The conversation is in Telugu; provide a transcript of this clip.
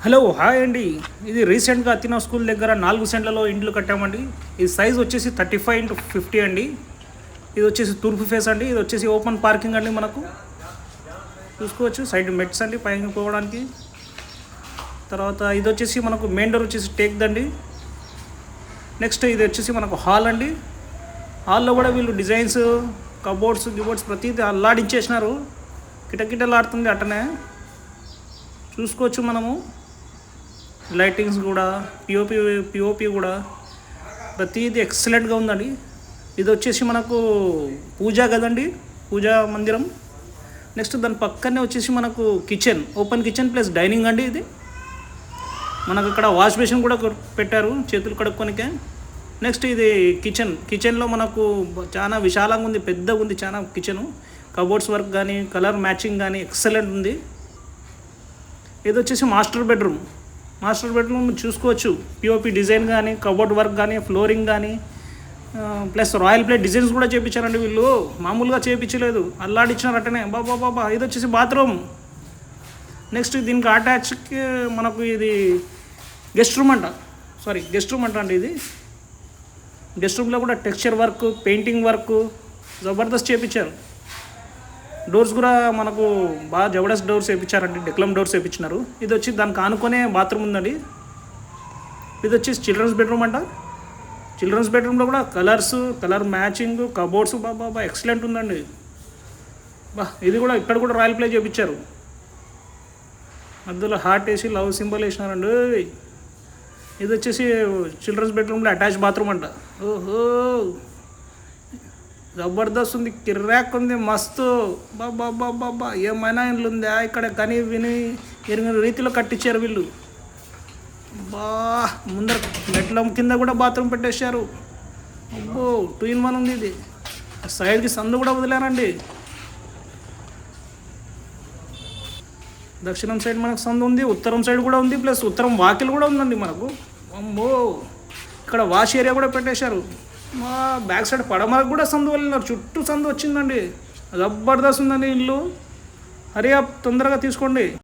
హలో హాయ్ అండి. ఇది రీసెంట్గా అతినా స్కూల్ దగ్గర 4 సెంట్లలో ఇండ్లు కట్టామండి. ఈ సైజ్ వచ్చేసి 35x50 అండి. ఇది వచ్చేసి తూర్పు ఫేస్ అండి. ఇది వచ్చేసి ఓపెన్ పార్కింగ్ అండి. మనకు చూసుకోవచ్చు సైడ్ మెట్స్ అండి పైకి పోవడానికి. తర్వాత ఇది వచ్చేసి మనకు మెయిన్ డోర్ వచ్చేసి టేక్దండి. నెక్స్ట్ ఇది వచ్చేసి మనకు హాల్ అండి. హాల్లో కూడా వీళ్ళు డిజైన్స్ కబోర్డ్స్ ప్రతిదీ అల్లాడించేసినారు. కిటకిటలాడుతుంది అట్టనే చూసుకోవచ్చు మనము. లైటింగ్స్ కూడా పిఓపి కూడా ప్రతిదీ ఎక్సలెంట్గా ఉందండి. ఇది వచ్చేసి మనకు పూజా గదండి, పూజా మందిరం. నెక్స్ట్ దాని పక్కనే వచ్చేసి మనకు kitchen, open kitchen plus dining అండి. ఇది మనకు ఇక్కడ వాష్ బేసిన్ కూడా పెట్టారు చేతులు కడుక్కొనికే. నెక్స్ట్ ఇది కిచెన్లో మనకు చాలా విశాలంగా ఉంది, పెద్దగా ఉంది చాలా కిచెను. కబోర్డ్స్ వర్క్ కానీ కలర్ మ్యాచింగ్ కానీ ఎక్సలెంట్ ఉంది. ఇది వచ్చేసి మాస్టర్ బెడ్రూమ్ చూసుకోవచ్చు. పిఓపి డిజైన్ కానీ కబోర్డ్ వర్క్ కానీ ఫ్లోరింగ్ కానీ ప్లస్ రాయల్ ప్లేట్ డిజైన్స్ కూడా చేయించారండి. వీళ్ళు మామూలుగా చేయించలేదు, అల్లాడిచ్చినారట్టనే బాబా. ఇది వచ్చేసి బాత్రూమ్. నెక్స్ట్ దీనికి అటాచ్కి మనకు ఇది గెస్ట్ రూమ్ అంట అండి. ఇది గెస్ట్ రూమ్లో కూడా texture work, painting work Jabardasth చేయించారు. డోర్స్ కూడా మనకు బాగా జబర్దస్త్ డోర్స్ వేయించారండి, డెక్లమ్ డోర్స్ వేయించినారు. ఇది వచ్చి దానికి ఆనుకునే బాత్రూమ్ ఉందండి. ఇది వచ్చేసి చిల్డ్రన్స్ బెడ్రూమ్ అంట. చిల్డ్రన్స్ బెడ్రూమ్లో కూడా కలర్ మ్యాచింగ్ కబోర్డ్స్ బాబా ఎక్సలెంట్ ఉందండి. ఇది కూడా ఇక్కడ కూడా రాయల్ ప్లే చేయించారు. మధ్యలో హార్ట్ వేసి లవ్ సింబల్ వేసినారండి. ఇది వచ్చేసి చిల్డ్రన్స్ బెడ్రూమ్లో అటాచ్ బాత్రూమ్ అంట. ఓహో జబర్దస్త్ ఉంది, కిర్రాక్ ఉంది, మస్తు బాబా. ఏమైనా ఇండ్లు ఉందా ఇక్కడ? కానీ విని ఎరిగిన రీతిలో కట్టించారు వీళ్ళు. ముందర మెట్ల కింద కూడా బాత్రూమ్ పెట్టేశారు. అబ్బో 2-in-1 ఉంది. ఇది సైడ్కి సందు కూడా వదిలేనండి. దక్షిణం సైడ్ మనకు సందు ఉంది, ఉత్తరం సైడ్ కూడా ఉంది, ప్లస్ ఉత్తరం వాకిల్ కూడా ఉందండి మనకు. అమ్మో ఇక్కడ వాష్ ఏరియా కూడా పెట్టేశారు. బ్యాక్ సైడ్ పడమరకు కూడా సందు వెళ్ళినారు, చుట్టూ సందు వచ్చిందండి. జబర్దస్త్ ఉందండి ఇల్లు. హరియా తొందరగా తీసుకోండి.